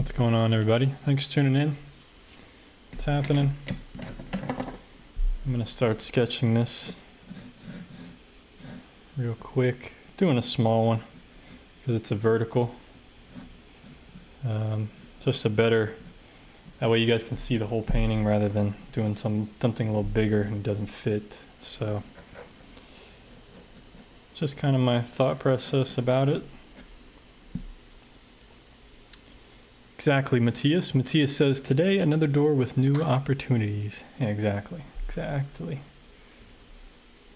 What's going on, everybody? Thanks for tuning in. What's happening? I'm gonna start sketching this real quick. Doing a small one because it's a vertical. Just a better, that way you guys can see the whole painting rather than doing something a little bigger and doesn't fit. So just kind of my thought process about it. Exactly, Matthias. Matthias says, today another door with new opportunities. Yeah, exactly.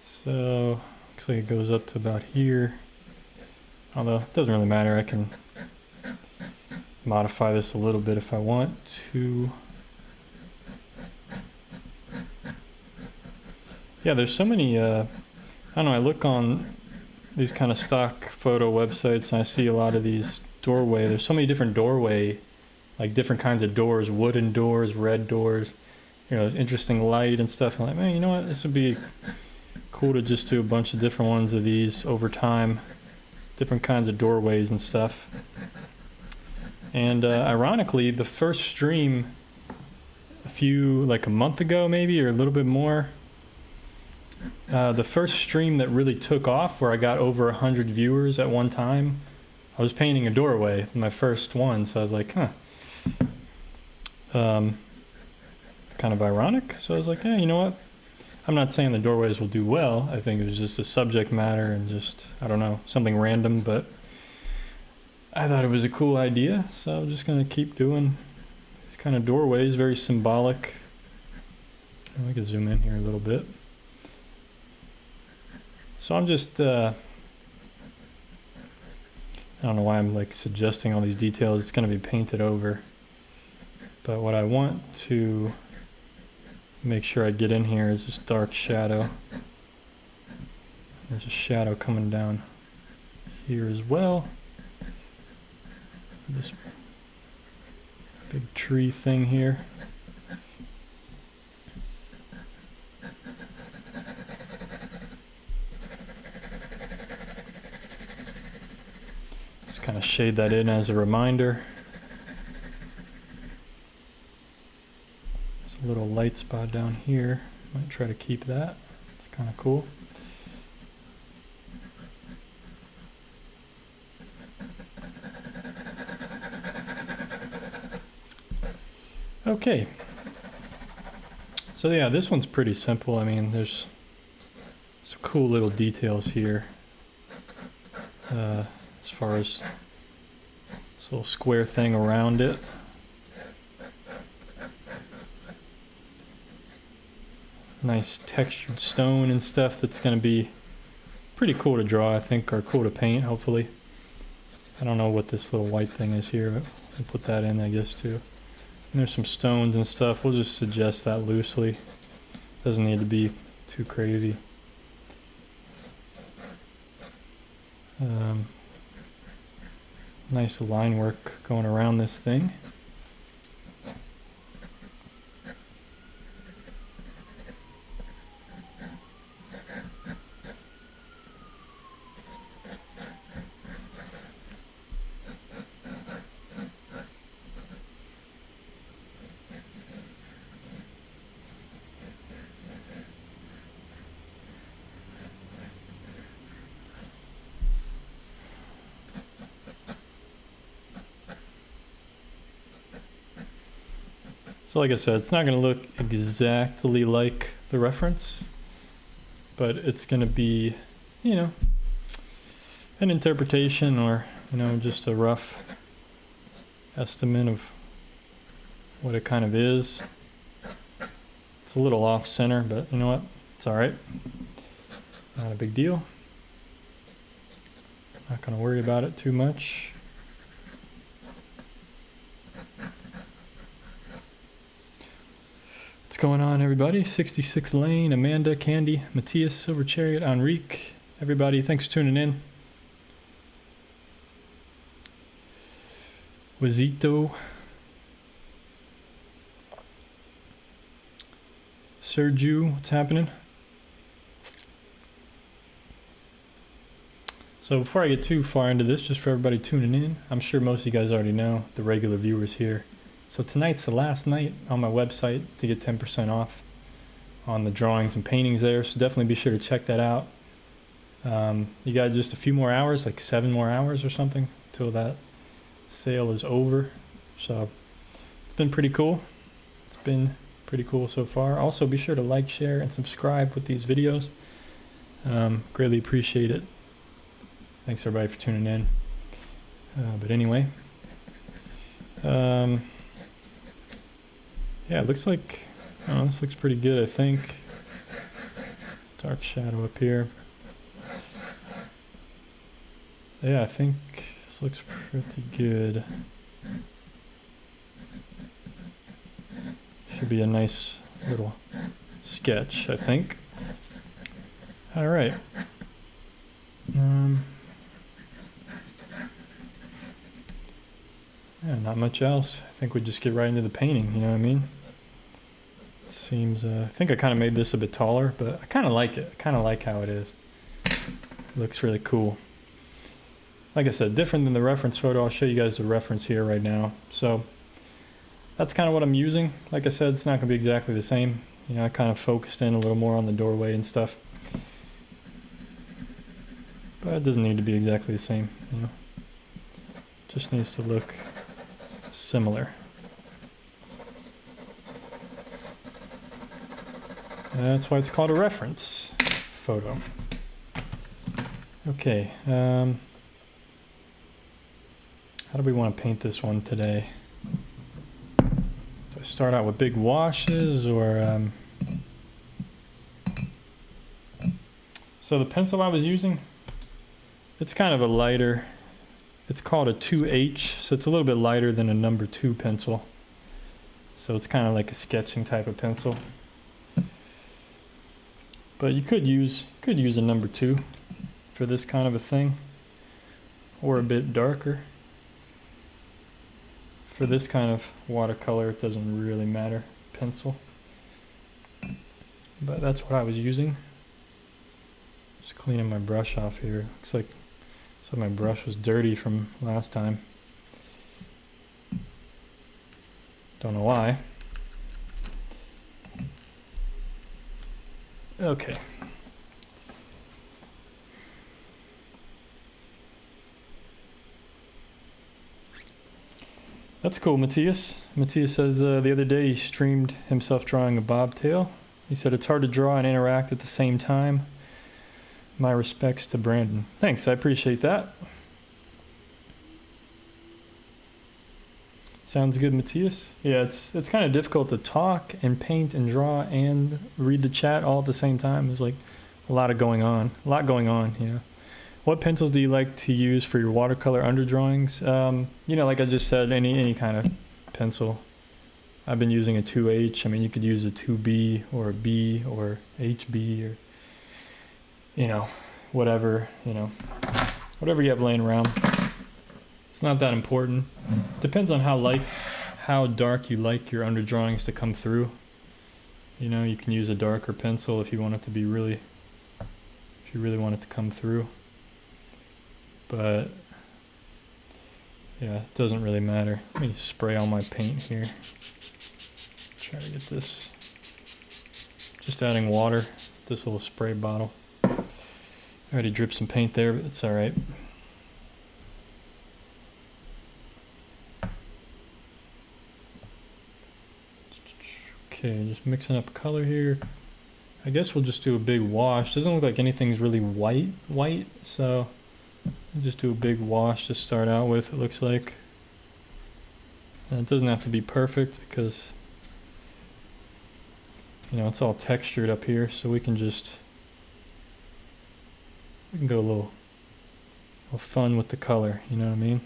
So, looks like it goes up to about here. Although, it doesn't really matter. I can modify this a little bit if I want to. Yeah, there's so many, I don't know, I look on these kind of stock photo websites and I see a lot of these doorway. There's so many different doorway, like different kinds of doors, wooden doors, red doors, you know, there's interesting light and stuff. I'm like, man, you know what, this would be cool to just do a bunch of different ones of these over time, different kinds of doorways and stuff. And ironically, the first stream like a month ago maybe, or a little bit more, the first stream that really took off where I got over 100 viewers at one time, I was painting a doorway, my first one, so I was like, huh. It's kind of ironic, so I was like, hey, you know what? I'm not saying the doorways will do well. I think it was just a subject matter and just, I don't know, something random, but I thought it was a cool idea, so I'm just going to keep doing these kind of doorways, very symbolic. We can zoom in here a little bit. So I'm just, I don't know why I'm like suggesting all these details. It's going to be painted over. But what I want to make sure I get in here is this dark shadow. There's a shadow coming down here as well. This big tree thing here. Just kind of shade that in as a reminder. There's a little light spot down here. Might try to keep that. It's kind of cool. Okay, so yeah, this one's pretty simple. I mean, there's some cool little details here as far as this little square thing around it. Nice textured stone and stuff that's going to be pretty cool to draw, I think, or cool to paint, hopefully. I don't know what this little white thing is here, but I'll put that in, I guess, too. And there's some stones and stuff. We'll just suggest that loosely. Doesn't need to be too crazy. Nice line work going around this thing. So like I said, it's not going to look exactly like the reference, but it's going to be, you know, an interpretation or, you know, just a rough estimate of what it kind of is. It's a little off center, but you know what? It's all right. Not a big deal. Not going to worry about it too much. What's going on, everybody? 66 Lane, Amanda, Candy, Matthias, Silver Chariot, Enrique, everybody, thanks for tuning in. Wazito, Sergio, what's happening? So before I get too far into this, just for everybody tuning in, I'm sure most of you guys already know, the regular viewers here. So tonight's the last night on my website to get 10% off on the drawings and paintings there. So definitely be sure to check that out. You got just a few more hours, like 7 more hours or something, till that sale is over. So it's been pretty cool. It's been pretty cool so far. Also be sure to like, share, and subscribe with these videos. Greatly appreciate it. Thanks everybody for tuning in. But anyway, yeah, it looks like, oh, this looks pretty good, I think. Dark shadow up here. Yeah, I think this looks pretty good. Should be a nice little sketch, I think. All right. Yeah, not much else. I think we just get right into the painting, you know what I mean? It seems, I think I kind of made this a bit taller, but I kind of like it. I kind of like how it is. It looks really cool. Like I said, different than the reference photo. I'll show you guys the reference here right now. So that's kind of what I'm using. Like I said, it's not going to be exactly the same. You know, I kind of focused in a little more on the doorway and stuff. But it doesn't need to be exactly the same, you know. Just needs to look similar. And that's why it's called a reference photo. Okay, how do we want to paint this one today? Do I start out with big washes or... So the pencil I was using, it's kind of a lighter, it's called a 2H, so it's a little bit lighter than a number 2 pencil. So it's kind of like a sketching type of pencil. But you could use a number 2 for this kind of a thing, or a bit darker. For this kind of watercolor, it doesn't really matter, pencil. But that's what I was using. Just cleaning my brush off here. Looks like my brush was dirty from last time. Don't know why. Okay. That's cool, Matthias. Matthias says the other day he streamed himself drawing a bobtail. He said it's hard to draw and interact at the same time. My respects to Brandon. Thanks, I appreciate that. Sounds good, Matthias. Yeah, it's kind of difficult to talk and paint and draw and read the chat all at the same time. There's like a lot going on, you know. What pencils do you like to use for your watercolor underdrawings? You know, like I just said, any kind of pencil. I've been using a 2H. I mean, you could use a 2B or a B or HB or, you know, whatever you have laying around. It's not that important. Depends on how dark you like your underdrawings to come through. You know, you can use a darker pencil if you want it to be really, if you really want it to come through. But yeah, it doesn't really matter. Let me spray all my paint here. Try to get this. Just adding water, this little spray bottle. I already dripped some paint there, but it's all right. Okay, just mixing up color here. I guess we'll just do a big wash. Doesn't look like anything's really white, so we'll just do a big wash to start out with, it looks like. And it doesn't have to be perfect because, you know, it's all textured up here, so we can go a little fun with the color, you know what I mean?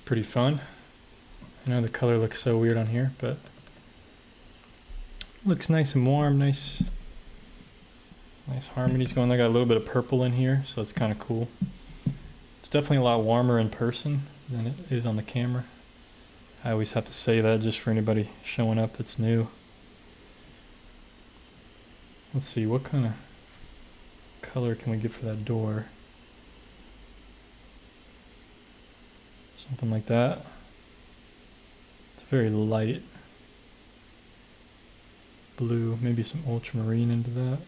pretty fun. I know the color looks so weird on here, but looks nice and warm, nice harmonies going. I got a little bit of purple in here, so it's kind of cool. It's definitely a lot warmer in person than it is on the camera. I always have to say that just for anybody showing up that's new. Let's see, what kind of color can we get for that door? Something like that. It's very light blue, maybe some ultramarine into that.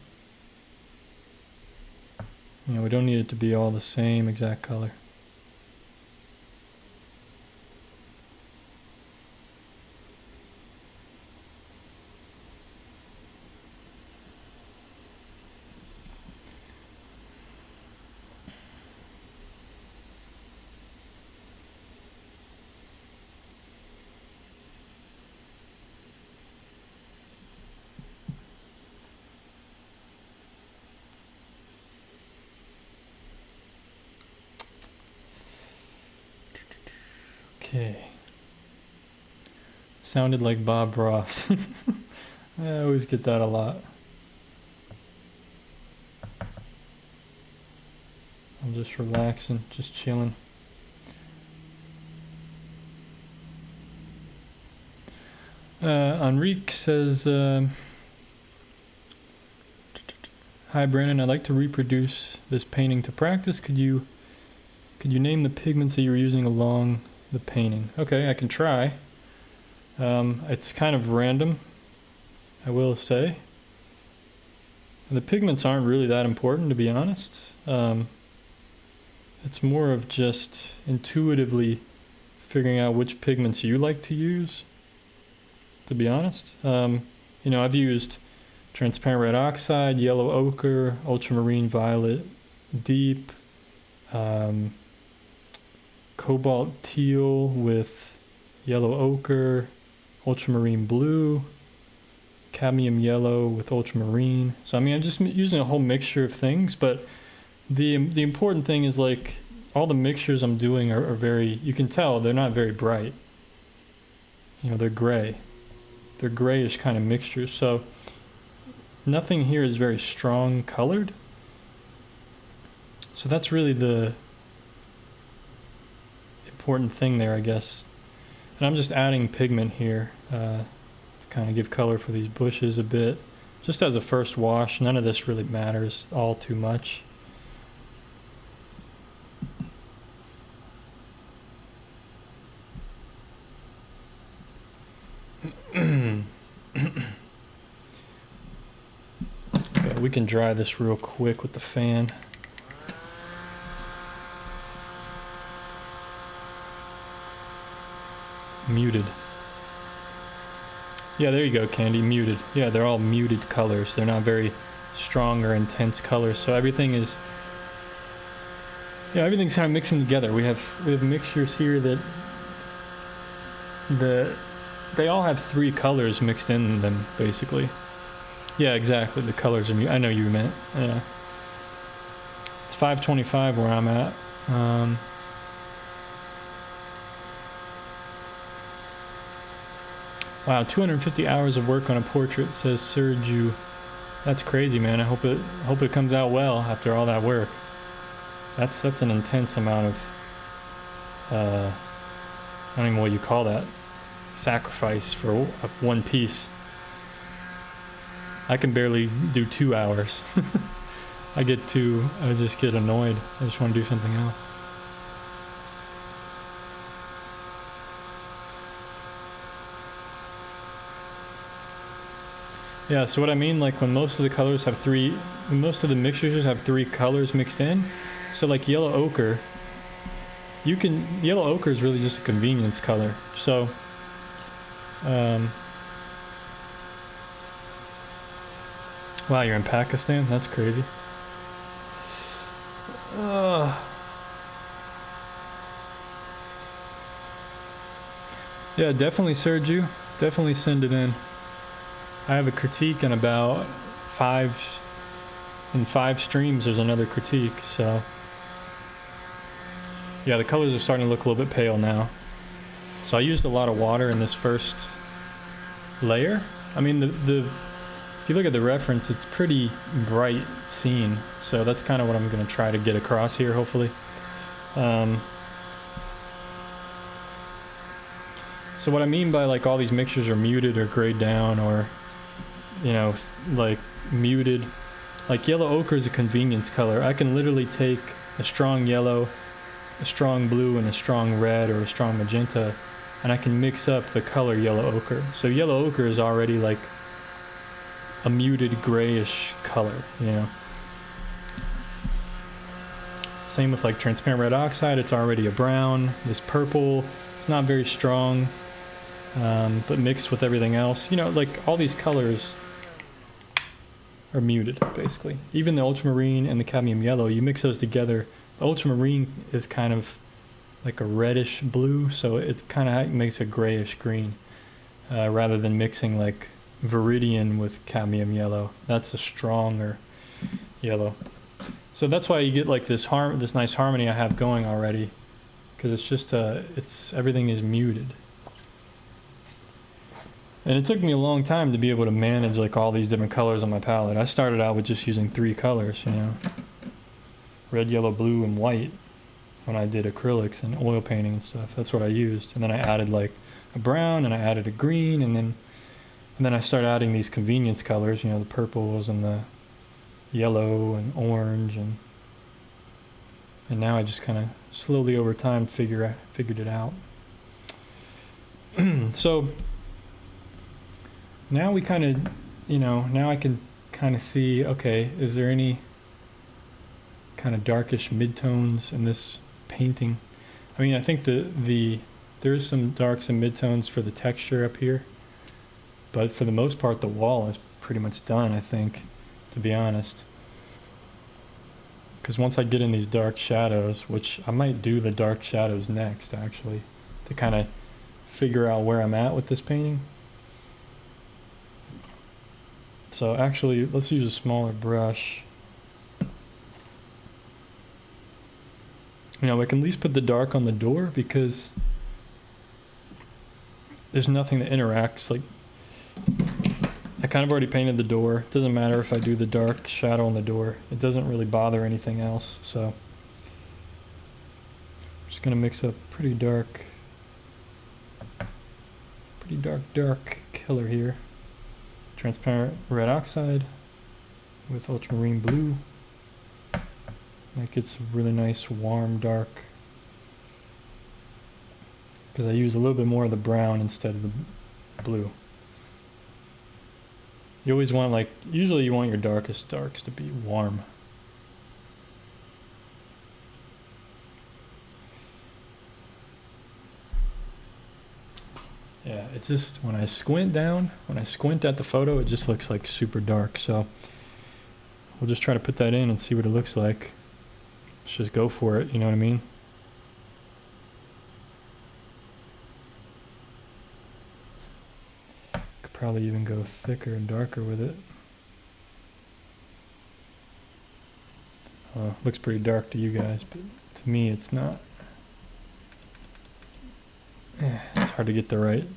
You know, we don't need it to be all the same exact color. Okay. Sounded like Bob Ross. I always get that a lot. I'm just relaxing, just chilling. Enrique says, hi Brandon, I'd like to reproduce this painting to practice. Could you name the pigments that you were using along the painting? Okay, I can try. It's kind of random, I will say. The pigments aren't really that important, to be honest. It's more of just intuitively figuring out which pigments you like to use, to be honest. You know, I've used transparent red oxide, yellow ochre, ultramarine violet, deep, cobalt teal with yellow ochre, ultramarine blue, cadmium yellow with ultramarine. So I mean, I'm just using a whole mixture of things, but the important thing is, like, all the mixtures I'm doing are very, you can tell they're not very bright. You know, they're gray. They're grayish kind of mixtures. So nothing here is very strong colored. So that's really the important thing there, I guess. And I'm just adding pigment here to kind of give color for these bushes a bit. Just as a first wash. None of this really matters all too much. Okay, we can dry this real quick with the fan. Muted. Yeah, there you go, Candy. Muted. Yeah, they're all muted colors. They're not very strong or intense colors. So everything is, yeah, everything's kind of mixing together. We have mixtures here that they all have three colors mixed in them, basically. Yeah, exactly. The colors are, I know you meant. Yeah. It's 5:25 where I'm at. Wow, 250 hours of work on a portrait, says Serju. That's crazy, man. I hope it comes out well after all that work. That's an intense amount of I don't even know what you call that. Sacrifice for one piece. I can barely do 2 hours. I just get annoyed. I just want to do something else. Yeah, so what I mean, like, when most of the mixtures have three colors mixed in, so like yellow ochre, yellow ochre is really just a convenience color. So, wow, you're in Pakistan? That's crazy. Yeah, definitely, Sergio. Definitely send it in. I have a critique in about 5 streams. There's another critique, so yeah, the colors are starting to look a little bit pale now. So I used a lot of water in this first layer. I mean, if you look at the reference, it's pretty bright scene. So that's kind of what I'm going to try to get across here, hopefully. So what I mean by like all these mixtures are muted or grayed down, or, you know, like muted, like yellow ochre is a convenience color. I can literally take a strong yellow, a strong blue, and a strong red or a strong magenta, and I can mix up the color yellow ochre. So yellow ochre is already like a muted grayish color, you know. Same with like transparent red oxide, it's already a brown. This purple, it's not very strong, but mixed with everything else, you know, like all these colors are muted basically. Even the ultramarine and the cadmium yellow, you mix those together, the ultramarine is kind of like a reddish blue, so it kind of makes a grayish green, rather than mixing like viridian with cadmium yellow. That's a stronger yellow. So that's why you get like this nice harmony I have going already, because it's just everything is muted. And it took me a long time to be able to manage like all these different colors on my palette. I started out with just using 3 colors, you know, red, yellow, blue, and white when I did acrylics and oil painting and stuff. That's what I used. And then I added like a brown, and I added a green, and then I started adding these convenience colors, you know, the purples and the yellow and orange, and now I just kind of slowly over time figured it out. So now we kind of, you know, now I can kind of see, okay, is there any kind of darkish midtones in this painting? I mean, I think there's some darks and midtones for the texture up here, but for the most part the wall is pretty much done, I think, to be honest. Because once I get in these dark shadows, which I might do the dark shadows next actually, to kind of figure out where I'm at with this painting. So actually, let's use a smaller brush. You know, I can at least put the dark on the door because there's nothing that interacts. Like, I kind of already painted the door. It doesn't matter if I do the dark shadow on the door. It doesn't really bother anything else. So I'm just gonna mix up pretty dark color here. Transparent red oxide with ultramarine blue. That gets a really nice warm dark, because I use a little bit more of the brown instead of the blue. You always want, like, usually you want your darkest darks to be warm. Yeah, it's just when I squint at the photo, it just looks like super dark. So we'll just try to put that in and see what it looks like. Let's just go for it, you know what I mean? Could probably even go thicker and darker with it. Looks pretty dark to you guys, but to me it's not. It's hard to get the right.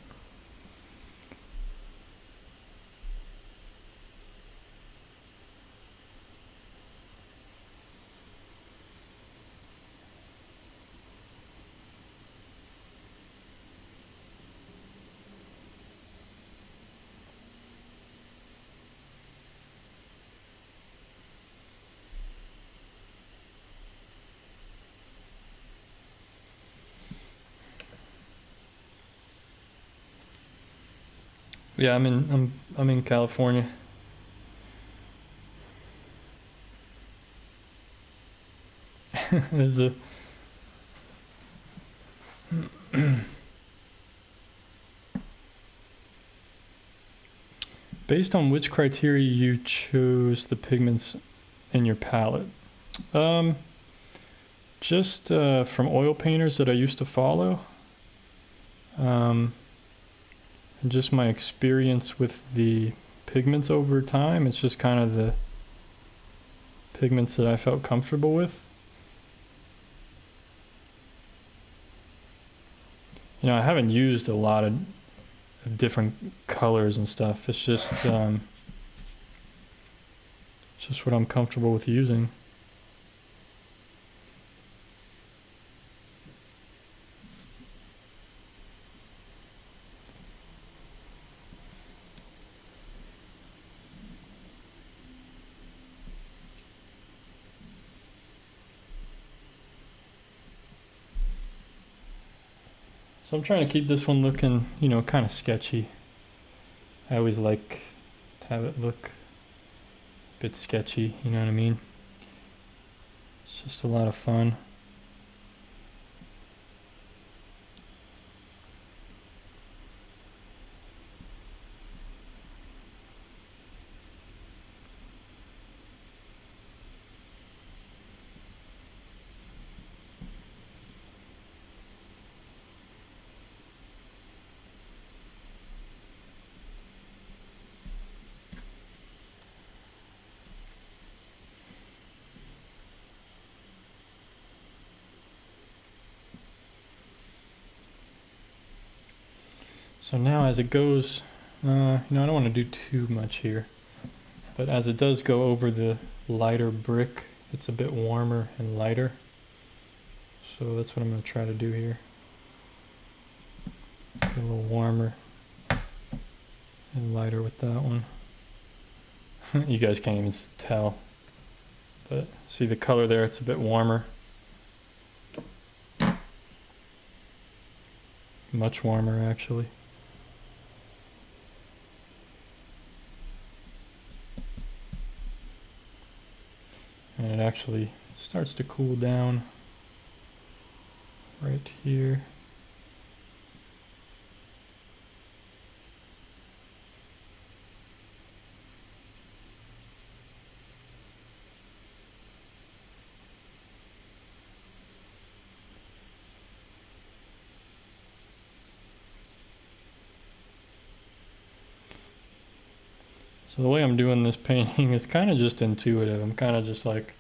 Yeah, I'm in California. There's a based on which criteria you chose the pigments in your palette. Just from oil painters that I used to follow. And just my experience with the pigments over time. It's just kind of the pigments that I felt comfortable with. You know, I haven't used a lot of different colors and stuff. It's just what I'm comfortable with using. So I'm trying to keep this one looking, you know, kind of sketchy. I always like to have it look a bit sketchy, you know what I mean? It's just a lot of fun. So now as it goes, you know, I don't want to do too much here, but as it does go over the lighter brick, it's a bit warmer and lighter. So that's what I'm going to try to do here. Get a little warmer and lighter with that one. You guys can't even tell, but see the color there, it's a bit warmer. Much warmer actually. And it actually starts to cool down right here. So the way I'm doing this painting is kind of just intuitive. I'm kind of just like,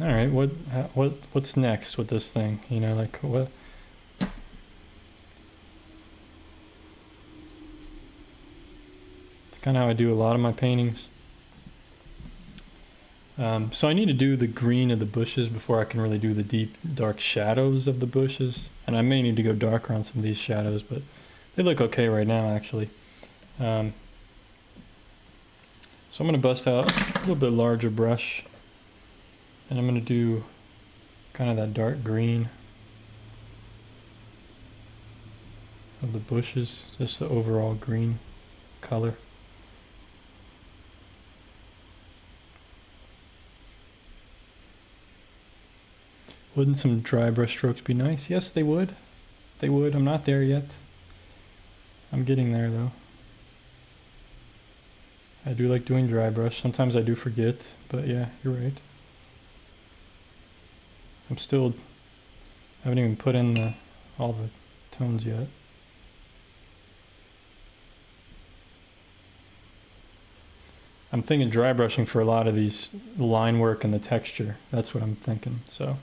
all right, what's next with this thing? You know, like what? It's kind of how I do a lot of my paintings. So I need to do the green of the bushes before I can really do the deep, dark shadows of the bushes. And I may need to go darker on some of these shadows, but they look okay right now, actually. So I'm going to bust out a little bit larger brush, and I'm going to do kind of that dark green of the bushes, just the overall green color. Wouldn't some dry brush strokes be nice? Yes, they would. They would. I'm not there yet. I'm getting there though. I do like doing dry brush. Sometimes I do forget, but yeah, you're right. I haven't even put in all the tones yet. I'm thinking dry brushing for a lot of these line work and the texture. That's what I'm thinking, so.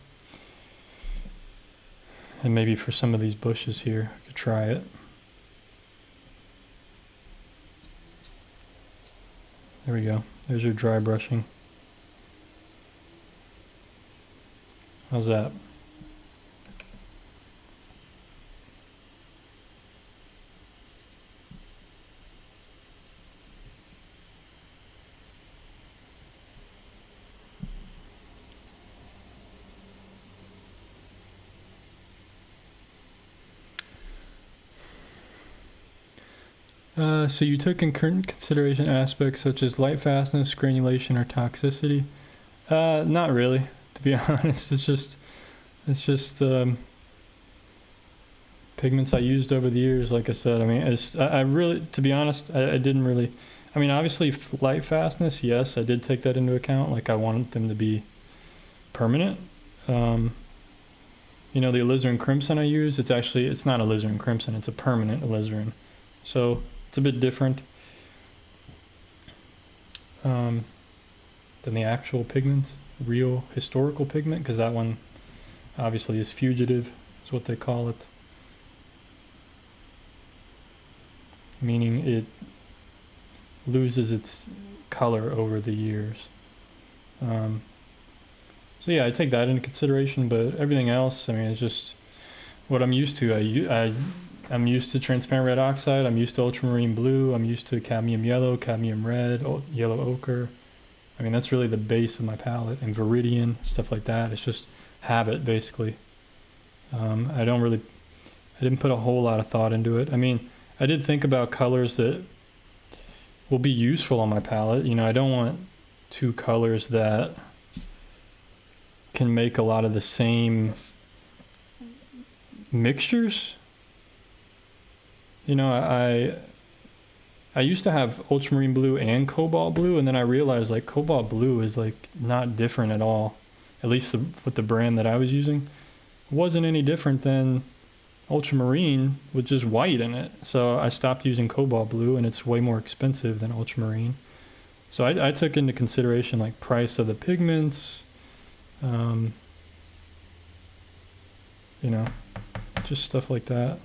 And maybe for some of these bushes here, I could try it. There we go. There's your dry brushing. How's that? So you took in consideration aspects such as light fastness, granulation, or toxicity? Not really, to be honest. It's just pigments I used over the years. Like I said, I mean, I really, to be honest, I didn't really. I mean, obviously, light fastness, yes, I did take that into account. Like I wanted them to be permanent. You know, the alizarin crimson I use, it's not alizarin crimson, it's a permanent alizarin. So it's a bit different than the actual pigment, real historical pigment, because that one obviously is fugitive, is what they call it. meaning it loses its color over the years. So yeah, I take that into consideration, but everything else, I mean, it's just what I'm used to. I'm used to transparent red oxide, I'm used to ultramarine blue, I'm used to cadmium yellow, cadmium red, yellow ochre. I mean, that's really the base of my palette, and viridian, stuff like that. It's just habit, basically. I didn't put a whole lot of thought into it. I mean, I did think about colors that will be useful on my palette. You know, I don't want two colors that can make a lot of the same mixtures. You know, I used to have ultramarine blue and cobalt blue, and then I realized like cobalt blue is like not different at all. At least with the brand that I was using, it wasn't any different than ultramarine with just white in it. So I stopped using cobalt blue, and it's way more expensive than ultramarine. So I took into consideration like price of the pigments, you know, just stuff like that.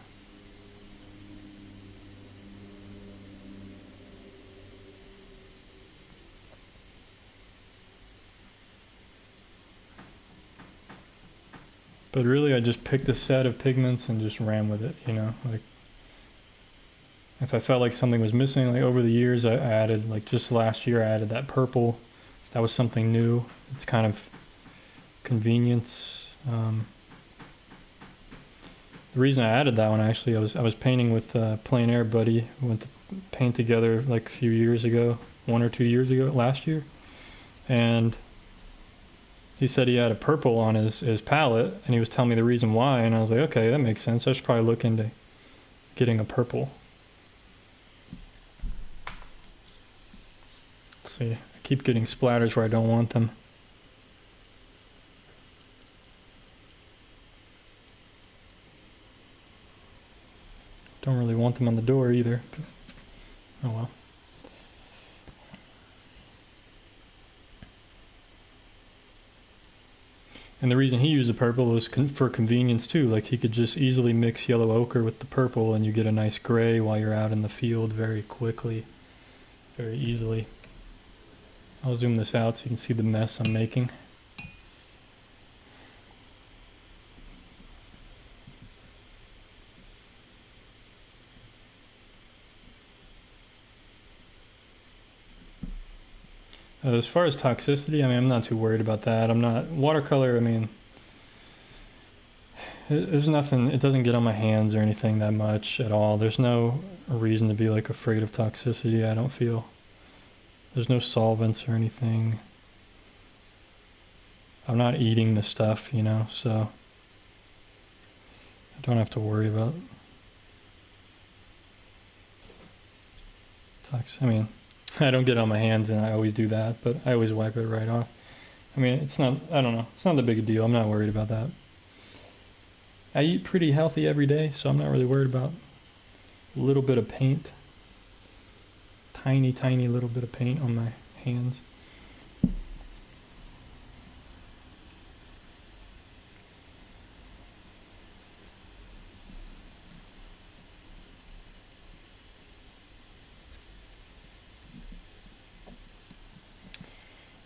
But really, I just picked a set of pigments and just ran with it, you know. Like, if I felt like something was missing, like over the years, I added, like just last year, I added that purple. That was something new. It's kind of convenience. The reason I added that one, actually, I was painting with Plein Air buddy. We went to paint together like a few years ago, 1 or 2 years ago, last year. And he said he had a purple on his palette, and he was telling me the reason why, and I was like, okay, that makes sense. I should probably look into getting a purple. Let's see, I keep getting splatters where I don't want them. Don't really want them on the door either. Oh well. And the reason he used the purple was for convenience too. Like, he could just easily mix yellow ochre with the purple, and you get a nice gray while you're out in the field very quickly, very easily. I'll zoom this out so you can see the mess I'm making. As far as toxicity, I mean, I'm not too worried about that. I'm not, watercolor, I mean, there's nothing, it doesn't get on my hands or anything that much at all. There's no reason to be like afraid of toxicity, I don't feel. There's no solvents or anything. I'm not eating the stuff, you know, so I don't have to worry about tox. I mean, I don't get it on my hands, and I always do that, but I always wipe it right off. I mean, it's not, I don't know, it's not that big a deal. I'm not worried about that. I eat pretty healthy every day, so I'm not really worried about a little bit of paint. Tiny, tiny little bit of paint on my hands.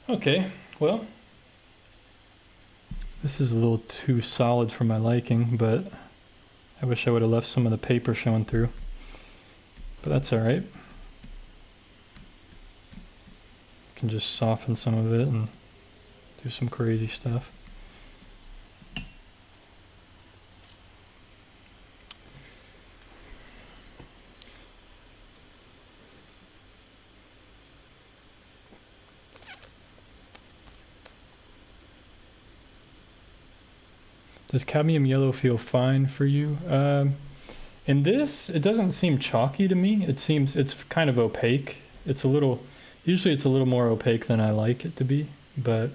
Okay, well, this is a little too solid for my liking, but I wish I would have left some of the paper showing through. But that's all right. Can just soften some of it and do some crazy stuff. Does cadmium yellow feel fine for you? In this, it doesn't seem chalky to me. It seems, it's kind of opaque. It's a little, usually it's a little more opaque than I like it to be, but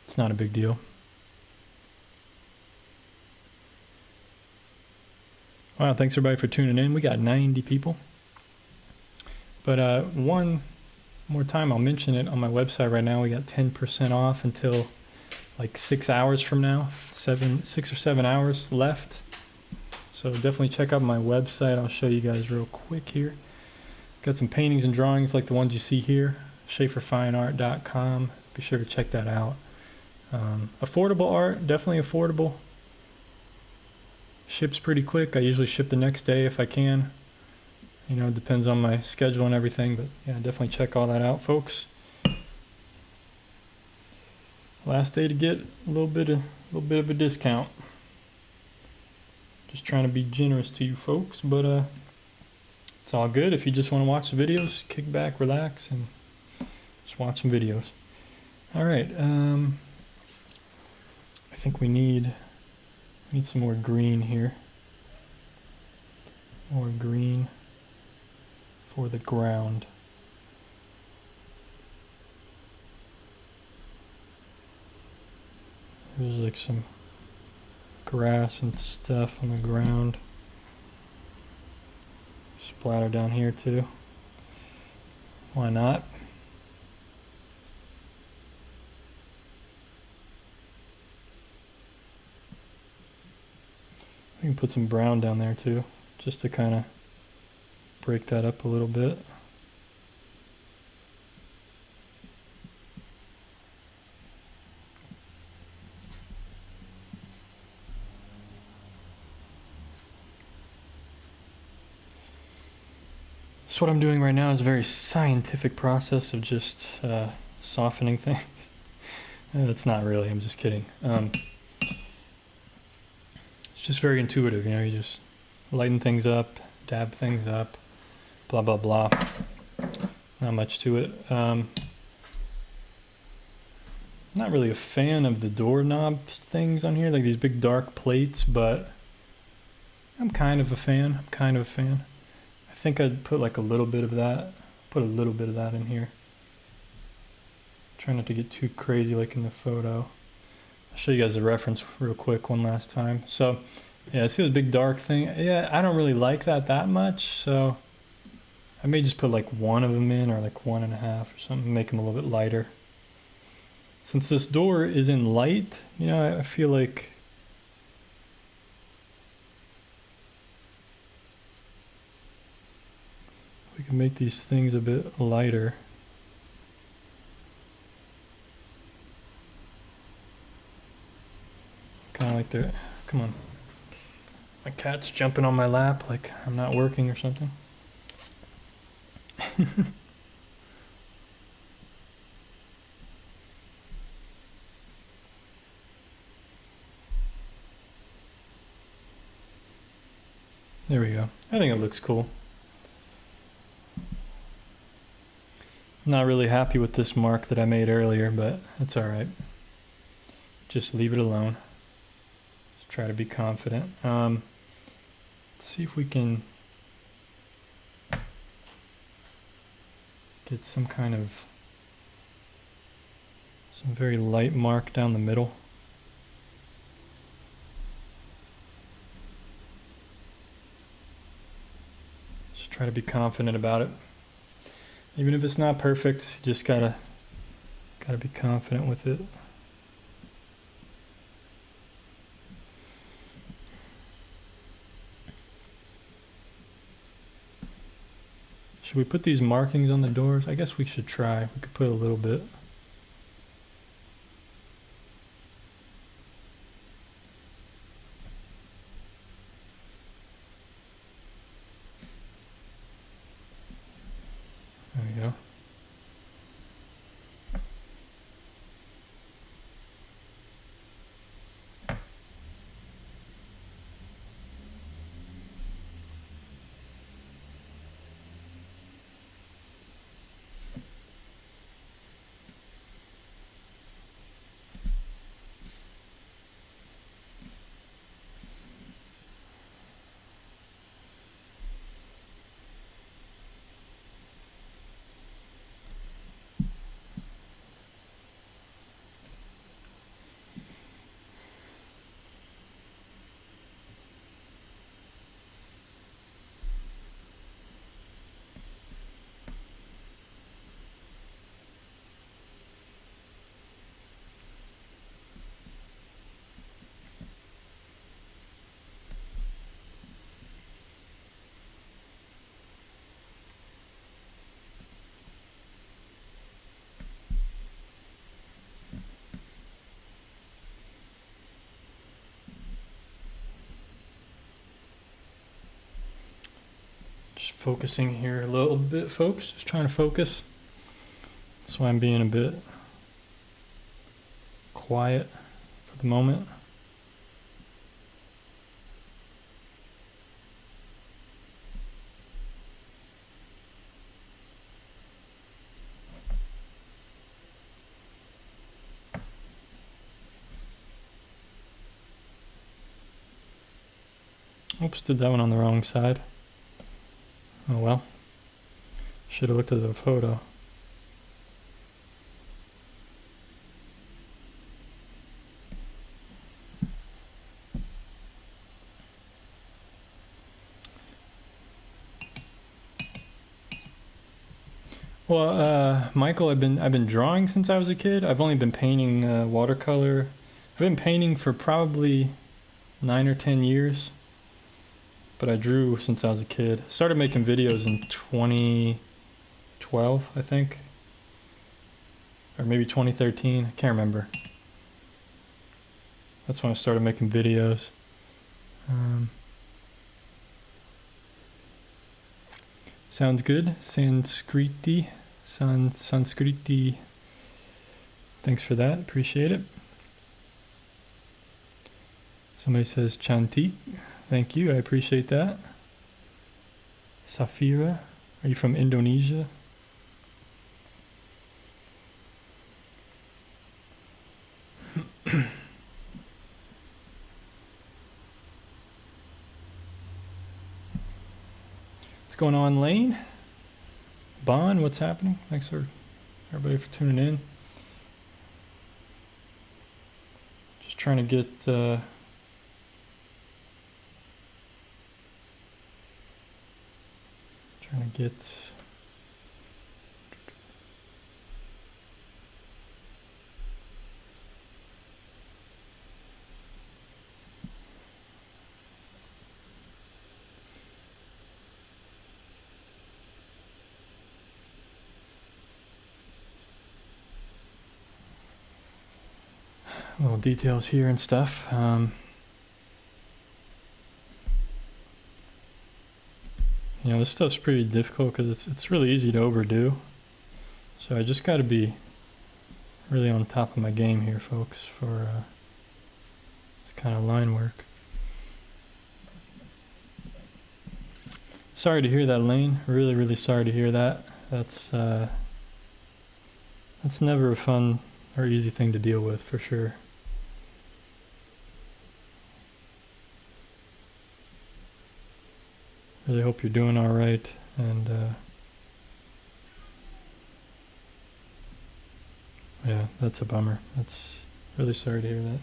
it's not a big deal. Wow, thanks everybody for tuning in. We got 90 people. But one more time, I'll mention it on my website right now. We got 10% off until like 6 hours from now, 6 or 7 hours left. So So definitely check out my website. I'll show you guys real quick here. Got some paintings and drawings like the ones you see here, schaeferfineart.com. Be sure to check that out. Affordable art, definitely affordable. Ships pretty quick. I usually ship the next day if I can. You know, it depends on my schedule and everything, but yeah, definitely check all that out, folks. Last day to get a little bit of a discount. Just trying to be generous to you folks, but it's all good. If you just want to watch the videos, kick back, relax, and just watch some videos. All right. I think we need some more green here. More green for the ground. There's like some grass and stuff on the ground. Splatter down here too. Why not? We can put some brown down there too, just to kind of break that up a little bit. So what I'm doing right now is a very scientific process of just softening things. It's not really, I'm just kidding. It's just very intuitive, you know, you just lighten things up, dab things up, blah, blah, blah. Not much to it. Not really a fan of the doorknob things on here, like these big dark plates, but I'm kind of a fan. I think I'd put like a little bit of that, in here. Try not to get too crazy like in the photo. I'll show you guys a reference real quick one last time. So yeah, see this big dark thing? Yeah, I don't really like that much, so I may just put like one of them in, or like 1.5 or something, make them a little bit lighter. Since this door is in light, you know, I feel like we can make these things a bit lighter. Kind of like they're, come on. My cat's jumping on my lap like I'm not working or something. There we go. I think it looks cool. Not really happy with this mark that I made earlier, but it's all right. Just leave it alone. Just try to be confident. Let's see if we can get some very light mark down the middle. Just try to be confident about it. Even if it's not perfect, you just gotta be confident with it. Should we put these markings on the doors? I guess we should try. We could put a little bit. There we go. focusing here a little bit, folks. Just trying to focus. That's why I'm being a bit quiet for the moment. Oops, did that one on the wrong side. Oh well. Should have looked at the photo. Well, Michael, I've been drawing since I was a kid. I've only been painting watercolor. I've been painting for probably 9 or 10 years. But I drew since I was a kid. Started making videos in 2012, I think. Or maybe 2013, I can't remember. That's when I started making videos. Sounds good. Sanskriti. Sanskriti. Thanks for that, appreciate it. Somebody says Chanti. Thank you, I appreciate that. Safira, are you from Indonesia? What's going on, Lane? Bon, what's happening? Thanks for everybody for tuning in. Just trying to get little details here and stuff. You know, this stuff's pretty difficult because it's really easy to overdo. So I just got to be really on top of my game here, folks, for this kind of line work. Sorry to hear that, Lane. Really, really sorry to hear that. That's never a fun or easy thing to deal with, for sure. Really hope you're doing all right, and yeah, that's a bummer. That's really sorry to hear that.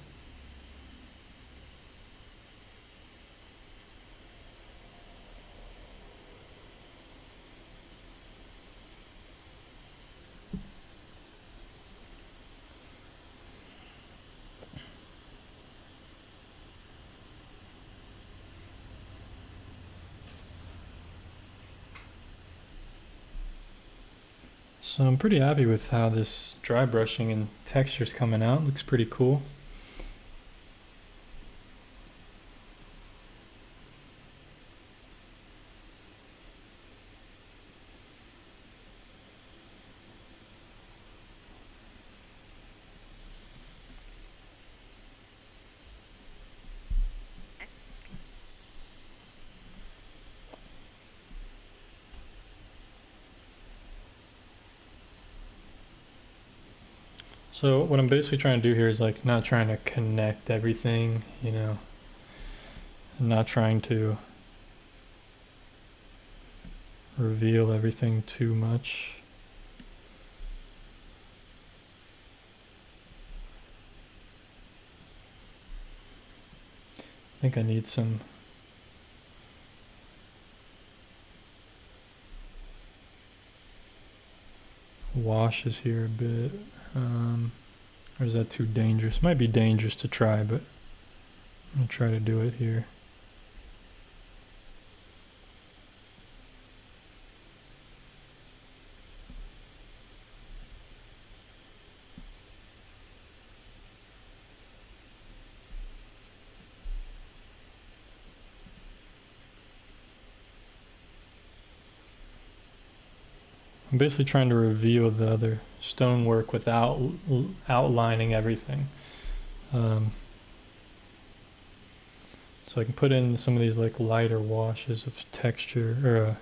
So I'm pretty happy with how this dry brushing and texture's coming out. Looks pretty cool. So what I'm basically trying to do here is like not trying to connect everything, you know, and not trying to reveal everything too much. I think I need some washes here a bit. Or is that too dangerous? Might be dangerous to try, but I'm gonna try to do it here. I'm basically trying to reveal the other stonework without outlining everything. So I can put in some of these like lighter washes of texture or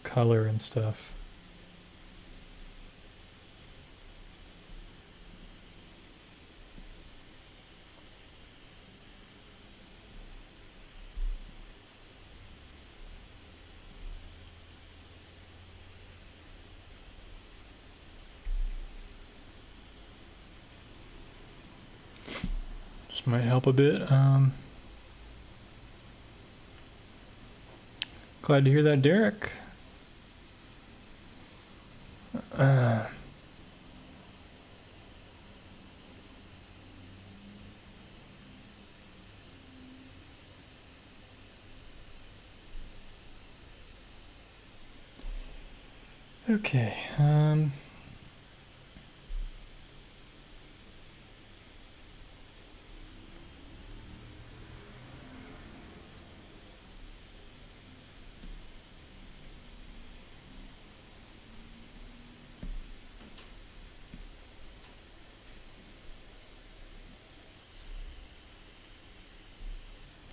color and stuff. Just might help a bit. Glad to hear that, Derek. Okay.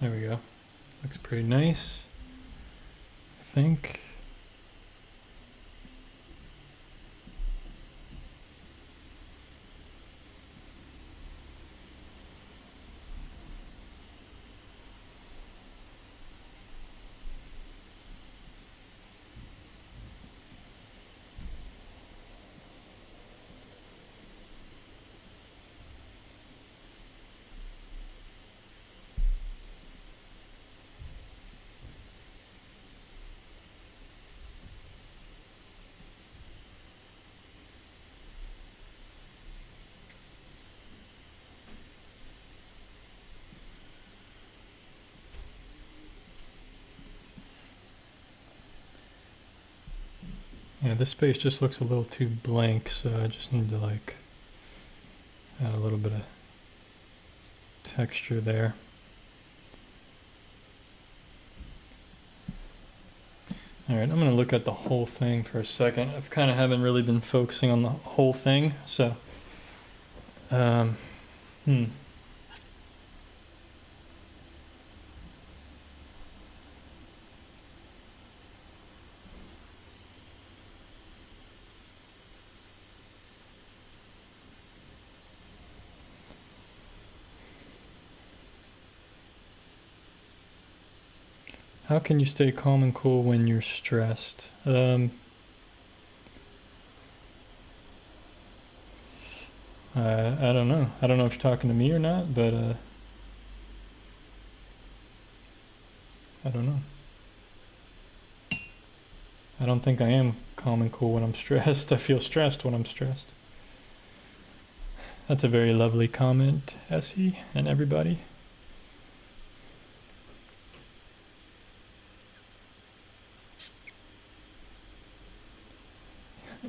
There we go. Looks pretty nice, I think. Yeah, this space just looks a little too blank, so I just need to like add a little bit of texture there. All right, I'm gonna look at the whole thing for a second. I've kind of haven't really been focusing on the whole thing, so how can you stay calm and cool when you're stressed? I don't know. I don't know if you're talking to me or not, but I don't know. I don't think I am calm and cool when I'm stressed. I feel stressed when I'm stressed. That's a very lovely comment, Essie and everybody.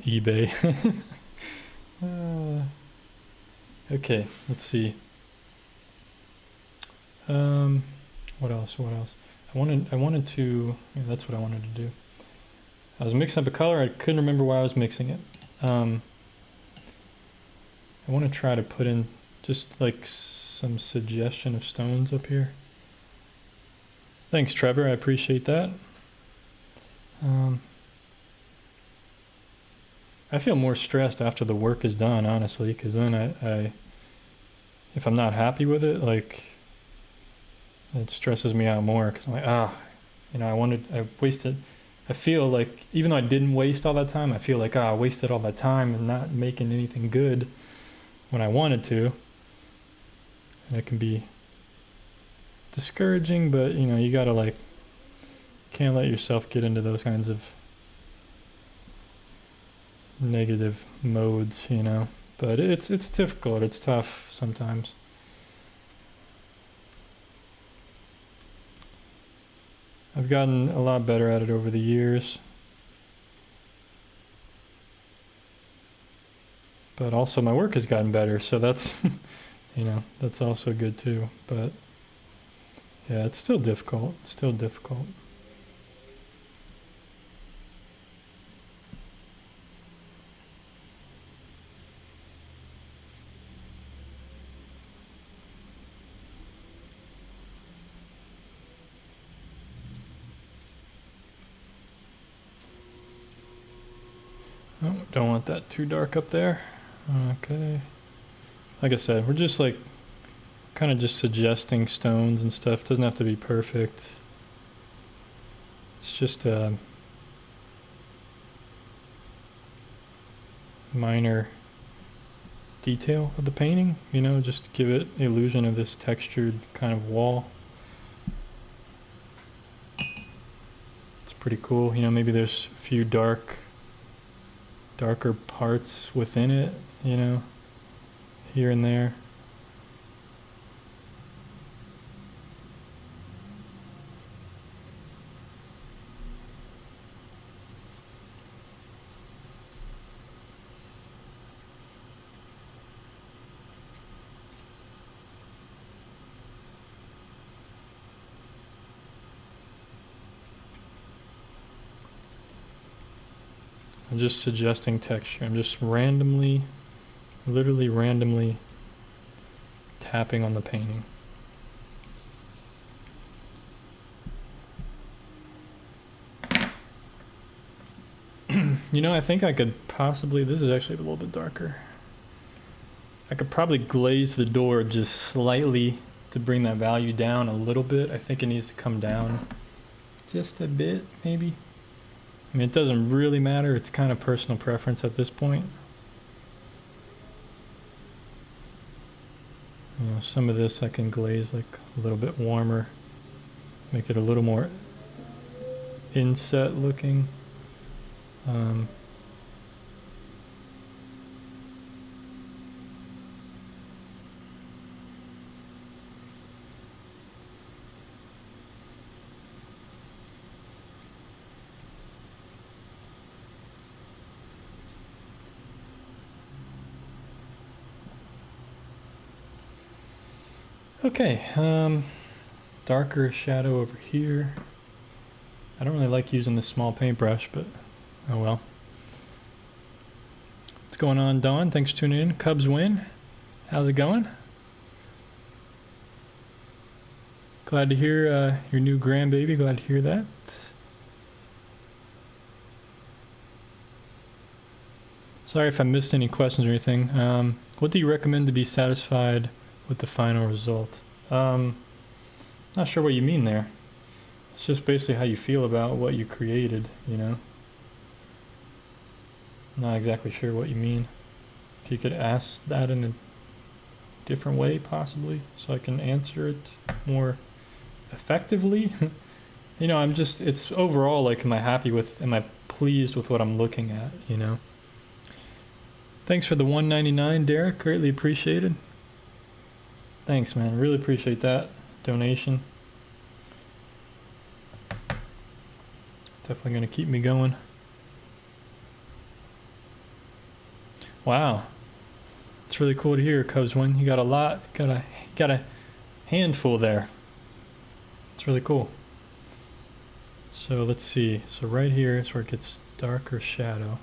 eBay. Okay, let's see. What else? I wanted to, yeah, that's what I wanted to do. I was mixing up a color, I couldn't remember why I was mixing it. I want to try to put in just like some suggestion of stones up here. Thanks, Trevor, I appreciate that. I feel more stressed after the work is done, honestly, because then I if I'm not happy with it, like, it stresses me out more, because I'm like, I wasted, I feel like, even though I didn't waste all that time, I feel like, I wasted all that time and not making anything good when I wanted to. And it can be discouraging, but, you gotta, like, can't let yourself get into those kinds of negative modes, but it's difficult, it's tough sometimes. I've gotten a lot better at it over the years, but also my work has gotten better, so that's that's also good too. But yeah, it's still difficult. Oh, don't want that too dark up there. Okay. Like I said, we're just like kind of just suggesting stones and stuff. Doesn't have to be perfect. It's just a minor detail of the painting, you know, just to give it the illusion of this textured kind of wall. It's pretty cool. You know, maybe there's a few darker parts within it, you know, here and there. I'm just suggesting texture. I'm just randomly, literally randomly tapping on the painting. You know, I think I could possibly, this is actually a little bit darker. I could probably glaze the door just slightly to bring that value down a little bit. I think it needs to come down just a bit, maybe. I mean, it doesn't really matter. It's kind of personal preference at this point. You know, some of this I can glaze like a little bit warmer, make it a little more inset looking. Okay, darker shadow over here. I don't really like using this small paintbrush, but oh well. What's going on, Dawn? Thanks for tuning in. Cubs win. How's it going? Glad to hear your new grandbaby. Glad to hear that. Sorry if I missed any questions or anything. What do you recommend to be satisfied with the final result? Not sure what you mean there. It's just basically how you feel about what you created, you know? Not exactly sure what you mean. If you could ask that in a different way, possibly, so I can answer it more effectively. You know, it's overall like, am I pleased with what I'm looking at, you know? Thanks for the $1.99, Derek. Greatly appreciated. Thanks, man. Really appreciate that donation. Definitely gonna keep me going. Wow, it's really cool to hear, Cubs win. You got a lot. Got a handful there. It's really cool. So let's see. So right here is where it gets darker shadow.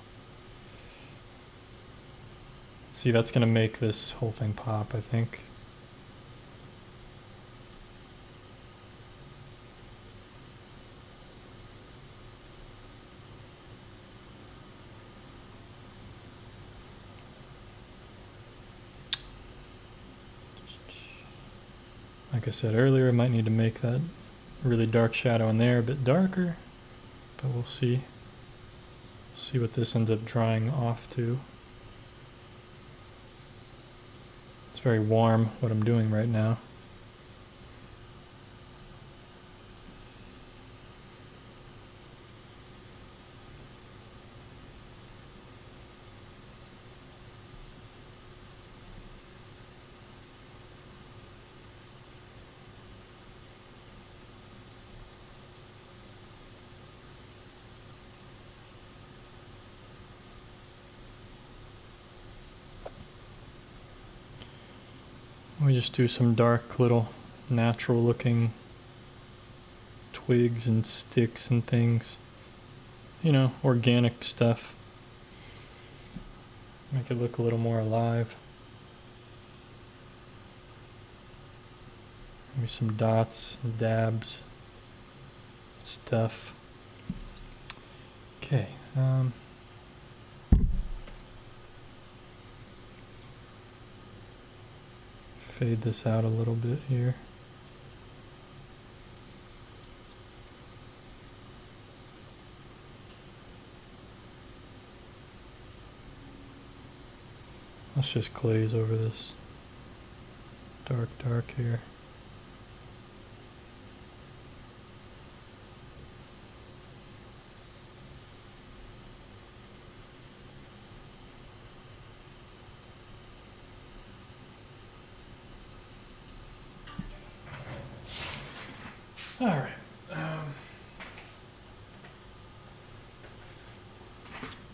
See, that's gonna make this whole thing pop, I think. Like I said earlier, I might need to make that really dark shadow in there a bit darker, but we'll see. See what this ends up drying off to. It's very warm, what I'm doing right now. We just do some dark little natural looking twigs and sticks and things. You know, organic stuff. Make it look a little more alive. Maybe some dots, dabs, stuff. Okay. fade this out a little bit here. Let's just glaze over this dark here. All right.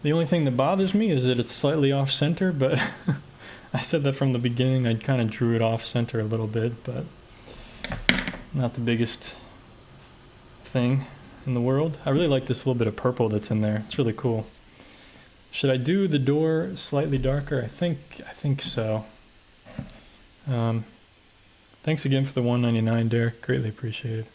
The only thing that bothers me is that it's slightly off center, but I said that from the beginning. I kind of drew it off center a little bit, but not the biggest thing in the world. I really like this little bit of purple that's in there. It's really cool. Should I do the door slightly darker? I think so. Thanks again for the $1.99, Derek. Greatly appreciated.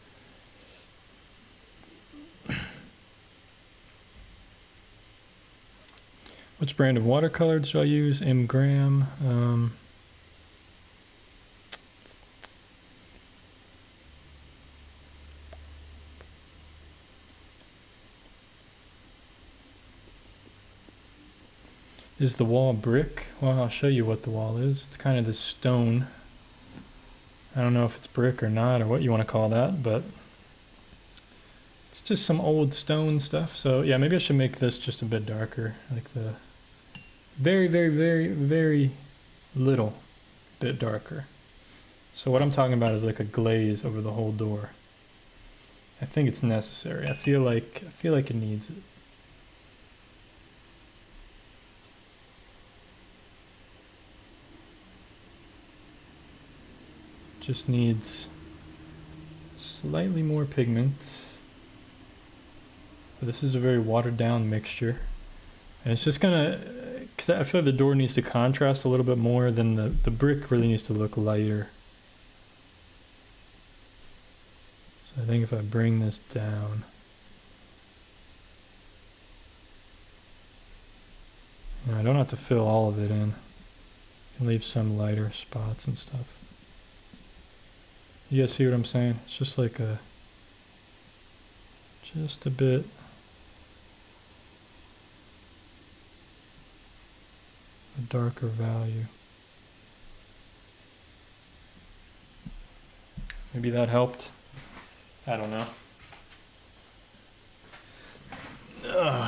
Which brand of watercolor should I use? M. Graham. Is the wall brick? Well, I'll show you what the wall is. It's kind of this stone. I don't know if it's brick or not, or what you want to call that, but it's just some old stone stuff. So yeah, maybe I should make this just a bit darker, like the very little bit darker. So what I'm talking about is like a glaze over the whole door. I think it's necessary. I feel like it needs it. Just needs slightly more pigment. So this is a very watered down mixture. And it's just gonna, because I feel like the door needs to contrast a little bit more, than the brick really needs to look lighter. So I think if I bring this down, I don't have to fill all of it in. I can leave some lighter spots and stuff. You guys see what I'm saying? It's just like just a bit. A darker value. Maybe that helped. I don't know.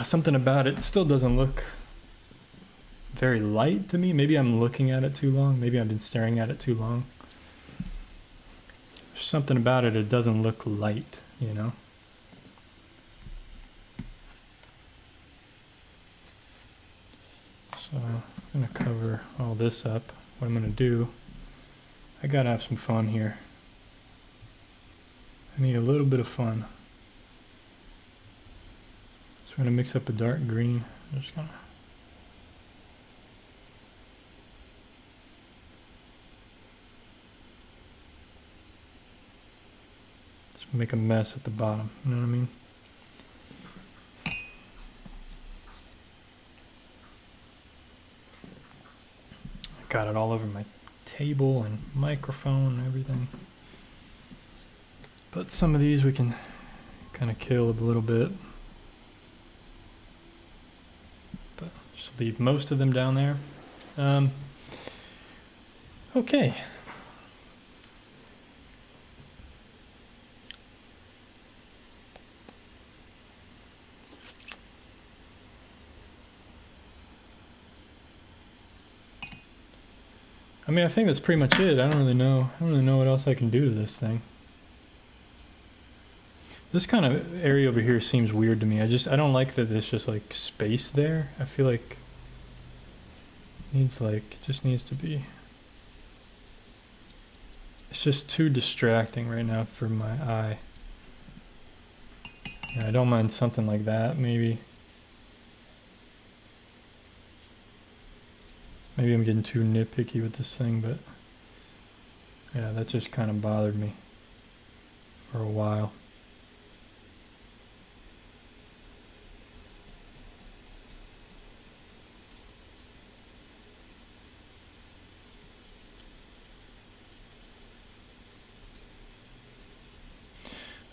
Something about it still doesn't look very light to me. Maybe I'm looking at it too long. Maybe I've been staring at it too long. There's something about it, it doesn't look light, you know? So I'm gonna cover all this up. What I'm gonna do, I gotta have some fun here. I need a little bit of fun. So I'm gonna mix up a dark green. I'm just gonna make a mess at the bottom, you know what I mean? I got it all over my table and microphone and everything. But some of these we can kind of kill a little bit. But just leave most of them down there. Okay. I mean, I think that's pretty much it. I don't really know what else I can do to this thing. This kind of area over here seems weird to me. I don't like that there's just like space there. I feel like it just needs to be. It's just too distracting right now for my eye. Yeah, I don't mind something like that, maybe. Maybe I'm getting too nitpicky with this thing, but yeah, that just kind of bothered me for a while.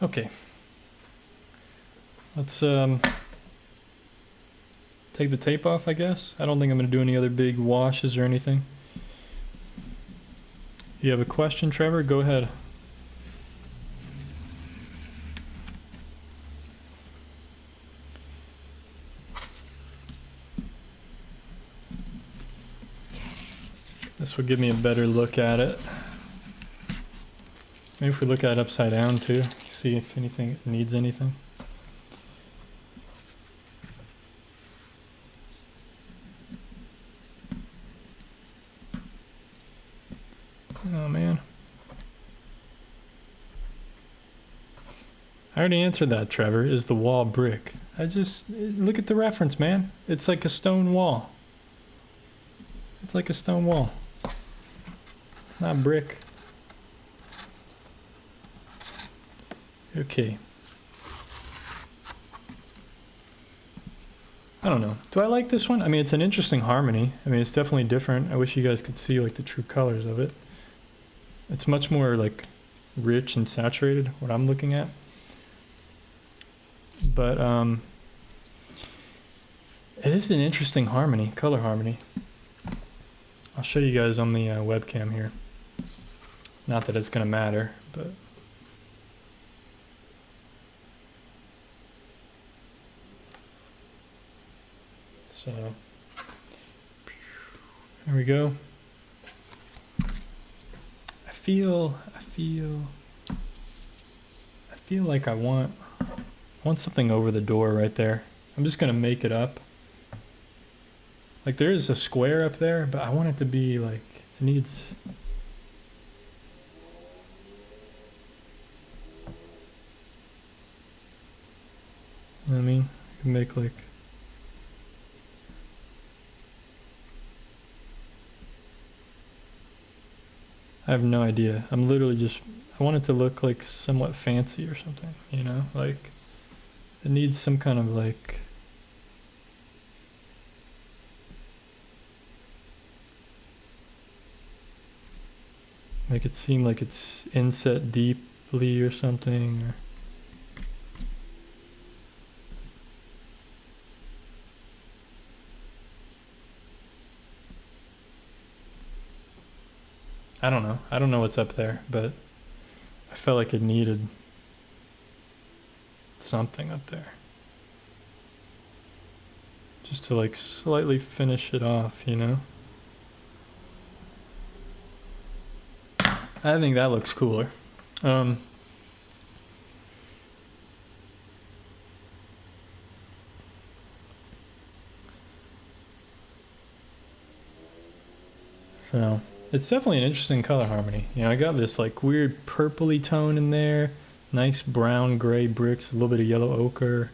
Okay. Let's take the tape off, I guess. I don't think I'm going to do any other big washes or anything. You have a question, Trevor? Go ahead. This will give me a better look at it. Maybe if we look at it upside down too, see if anything needs anything. Oh man. I already answered that, Trevor. Is the wall brick? Look at the reference, man. It's like a stone wall. It's like a stone wall. It's not brick. Okay. I don't know. Do I like this one? I mean, it's an interesting harmony. I mean, it's definitely different. I wish you guys could see like the true colors of it. It's much more like rich and saturated, what I'm looking at. But it is an interesting harmony, color harmony. I'll show you guys on the webcam here. Not that it's gonna matter, but so there we go. I feel like I want something over the door right there. I'm just gonna make it up. Like there is a square up there, but I want it to be like, it needs, you know what I mean? I can make like, I have no idea. I'm literally just, I want it to look like somewhat fancy or something, you know? Like, it needs some kind of like, make it seem like it's inset deeply or something. Or I don't know. I don't know what's up there, but I felt like it needed something up there. Just to like slightly finish it off, you know? I think that looks cooler. So it's definitely an interesting color harmony. You know, I got this like weird purpley tone in there, nice brown gray bricks, a little bit of yellow ochre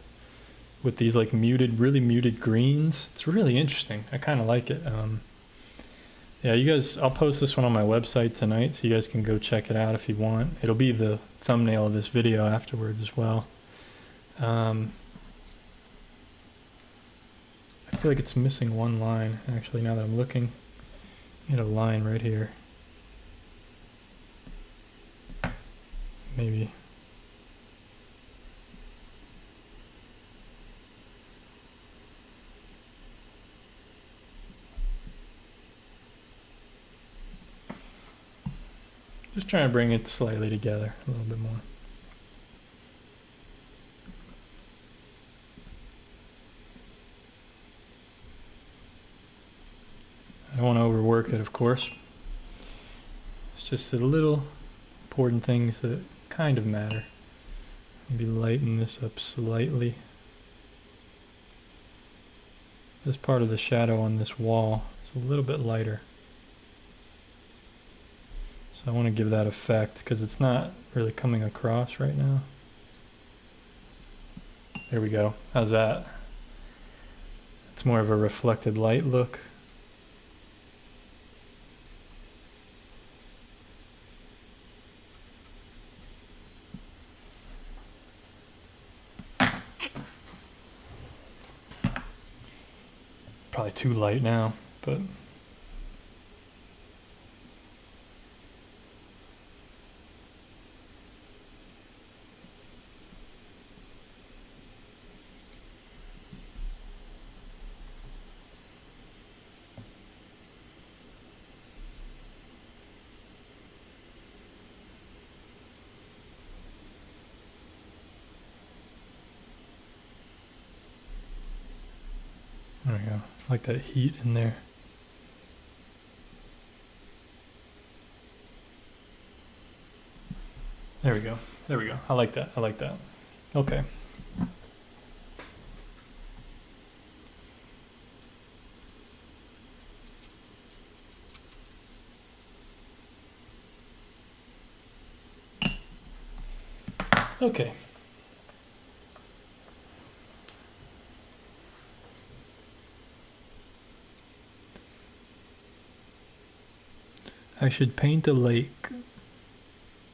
with these like muted, really muted greens. It's really interesting. I kind of like it. Yeah, you guys, I'll post this one on my website tonight, so you guys can go check it out if you want. It'll be the thumbnail of this video afterwards as well. I feel like it's missing one line, actually, now that I'm looking. I need a line right here. Maybe. Just trying to bring it slightly together a little bit more. I don't want to overwork it, of course. It's just the little important things that kind of matter. Maybe lighten this up slightly. This part of the shadow on this wall is a little bit lighter. So I want to give that effect because it's not really coming across right now. There we go. How's that? It's more of a reflected light look. Probably too light now, but we go. I like that heat in there. There we go. There we go. I like that. I like that. Okay. Okay. I should paint a lake.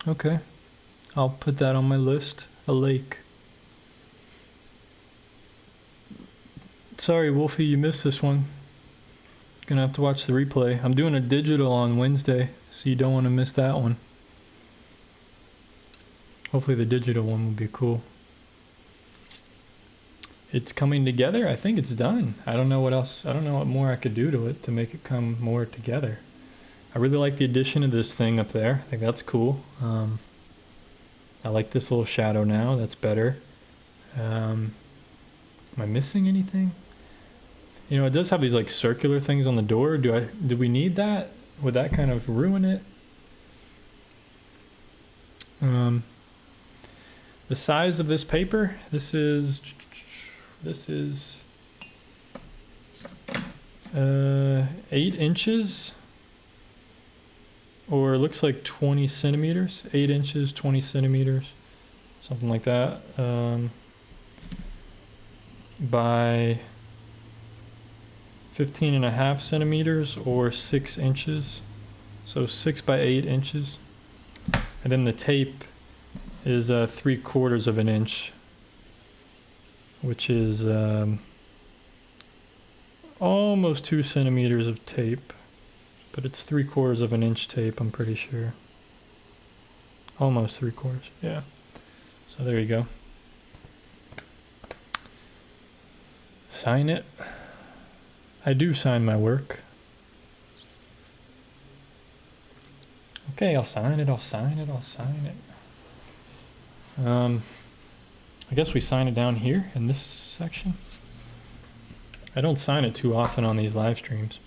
Okay. I'll put that on my list. A lake. Sorry, Wolfie, you missed this one. Gonna have to watch the replay. I'm doing a digital on Wednesday, so you don't want to miss that one. Hopefully the digital one will be cool. It's coming together. I think it's done. I don't know what else. I don't know what more I could do to it to make it come more together. I really like the addition of this thing up there. I think that's cool. I like this little shadow now. That's better. Am I missing anything? You know, it does have these like circular things on the door. Do we need that? Would that kind of ruin it? The size of this paper. This is 8 inches. Or it looks like 20 centimeters, 8 inches, 20 centimeters, something like that, by 15.5 centimeters or 6 inches. So 6 by 8 inches. And then the tape is 3/4 of an inch, which is almost 2 centimeters of tape. But it's 3/4 of an inch tape, I'm pretty sure. Almost 3/4, yeah. So there you go. Sign it. I do sign my work. Okay, I'll sign it, I'll sign it, I'll sign it. I guess we sign it down here in this section. I don't sign it too often on these live streams.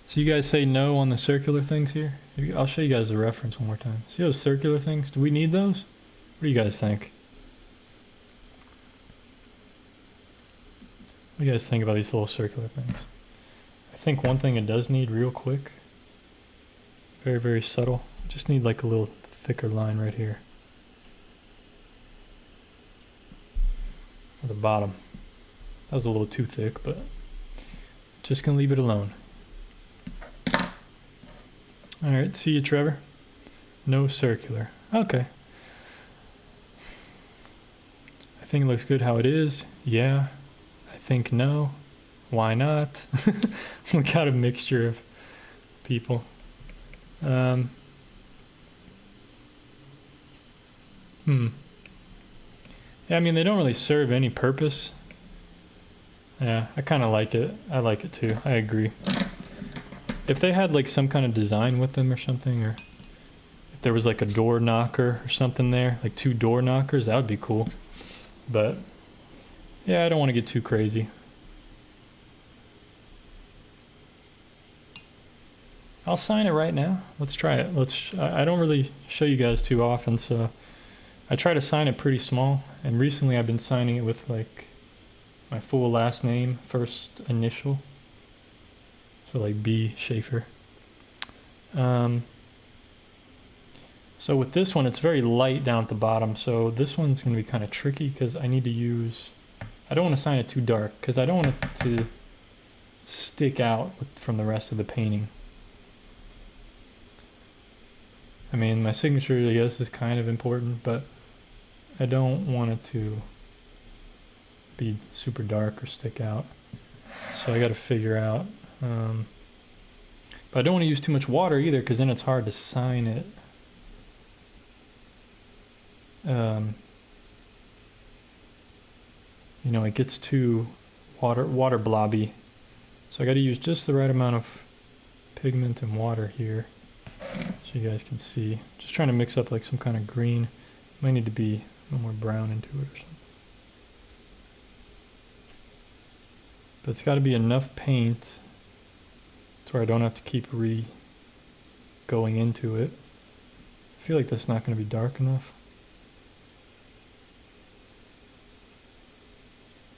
So you guys say no on the circular things here? I'll show you guys the reference one more time. See those circular things? Do we need those? What do you guys think? What do you guys think about these little circular things? I think one thing it does need real quick, very, very subtle. Just need like a little thicker line right here. At the bottom. That was a little too thick, but just gonna leave it alone. All right, see you, Trevor. No circular. Okay. I think it looks good how it is. Yeah. I think no. Why not? We got a mixture of people. Yeah, I mean, they don't really serve any purpose. Yeah, I kind of like it. I like it too. I agree. If they had like some kind of design with them or something, or if there was like a door knocker or something there, like 2 door knockers, that would be cool. But yeah, I don't want to get too crazy. I'll sign it right now. Let's try it. I don't really show you guys too often, so I try to sign it pretty small. And recently I've been signing it with like my full last name, first initial. So like B. Schaefer. So with this one, it's very light down at the bottom. So this one's going to be kind of tricky because I need to use... I don't want to sign it too dark because I don't want it to stick out from the rest of the painting. I mean, my signature, I guess, is kind of important, but I don't want it to be super dark or stick out. So I got to figure out... but I don't want to use too much water either because then it's hard to sign it. You know, it gets too water blobby. So I got to use just the right amount of pigment and water here so you guys can see. Just trying to mix up like some kind of green. Might need to be a little more brown into it or something. But it's got to be enough paint to where I don't have to keep going into it. I feel like that's not going to be dark enough.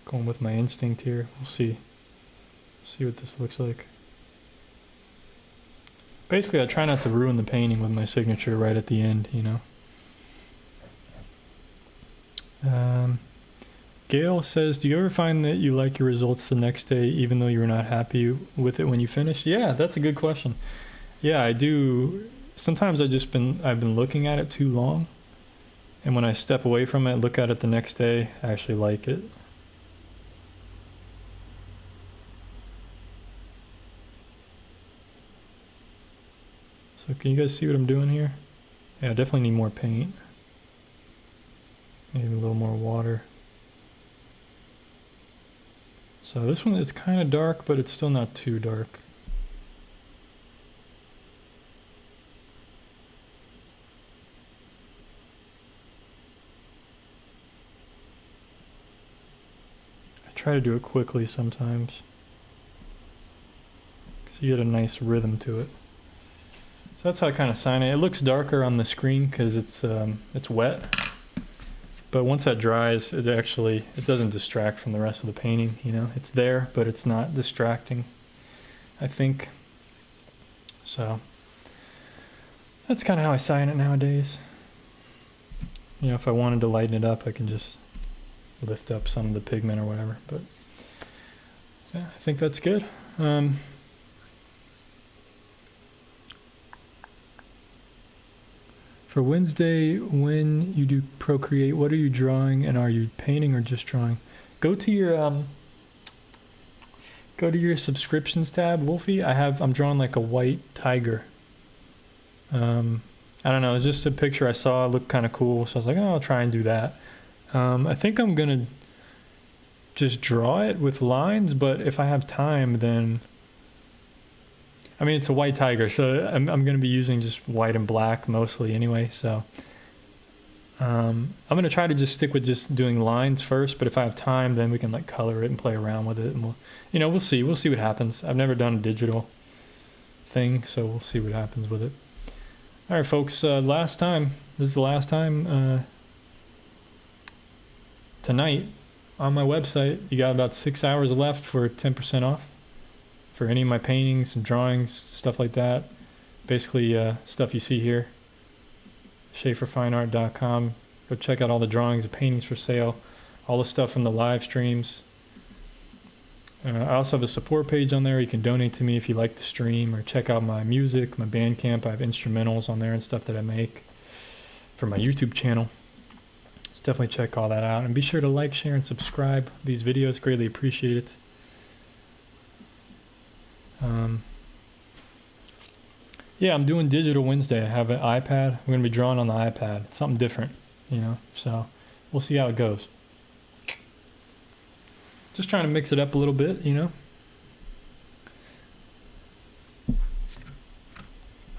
Going with my instinct here. We'll see. See what this looks like. Basically, I try not to ruin the painting with my signature right at the end, you know. Gail says, do you ever find that you like your results the next day even though you're not happy with it when you finish? Yeah, that's a good question. Yeah, I do. Sometimes I've been looking at it too long, and when I step away from it, look at it the next day, I actually like it. So can you guys see what I'm doing here? Yeah, I definitely need more paint. Maybe a little more water. So this one, it's kind of dark, but it's still not too dark. I try to do it quickly sometimes, because you get a nice rhythm to it. So that's how I kind of sign it. It looks darker on the screen because it's wet. But once that dries, it doesn't distract from the rest of the painting, you know. It's there, but it's not distracting, I think. So that's kind of how I sign it nowadays. You know, if I wanted to lighten it up, I can just lift up some of the pigment or whatever. But yeah, I think that's good. For Wednesday, when you do Procreate, what are you drawing, and are you painting or just drawing? Go to your subscriptions tab, Wolfie. I'm drawing like a white tiger. I don't know, it's just a picture I saw, it looked kind of cool, so I was like, oh, I'll try and do that. I think I'm gonna just draw it with lines, but if I have time, then I mean, it's a white tiger, so I'm going to be using just white and black mostly anyway, so I'm going to try to just stick with just doing lines first, but if I have time, then we can like color it and play around with it, and we'll see what happens. I've never done a digital thing, so we'll see what happens with it. All right, folks, this is the last time tonight on my website. You got about 6 hours left for 10% off. For any of my paintings and drawings, stuff like that. Basically, stuff you see here. SchaeferFineArt.com. Go check out all the drawings and paintings for sale. All the stuff from the live streams. I also have a support page on there. You can donate to me if you like the stream, or check out my music, my Bandcamp. I have instrumentals on there and stuff that I make for my YouTube channel. So definitely check all that out. And be sure to like, share, and subscribe these videos. Greatly appreciate it. Yeah, I'm doing Digital Wednesday. I have an iPad. I'm going to be drawing on the iPad. It's something different, you know, so we'll see how it goes. Just trying to mix it up a little bit, you know.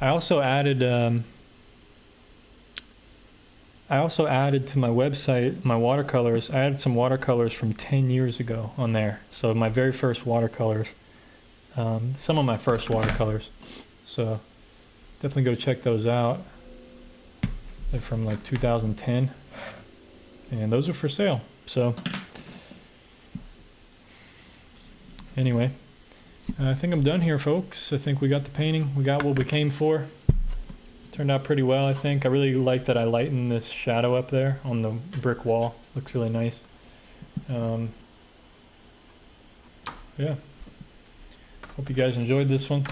I also added to my website my watercolors. I added some watercolors from 10 years ago on there. So my very first watercolors. Some of my first watercolors, so definitely go check those out. They're from like 2010, and those are for sale. So anyway, I think I'm done here, folks. I think we got the painting. We got what we came for. Turned out pretty well, I think. I really like that I lightened this shadow up there on the brick wall. Looks really nice. Yeah. Hope you guys enjoyed this one.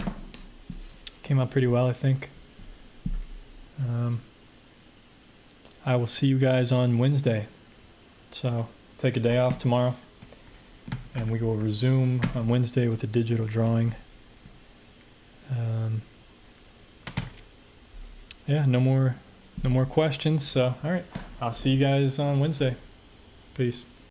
Came out pretty well, I think. I will see you guys on Wednesday. So take a day off tomorrow, and we will resume on Wednesday with a digital drawing. Yeah, no more questions. So all right, I'll see you guys on Wednesday. Peace.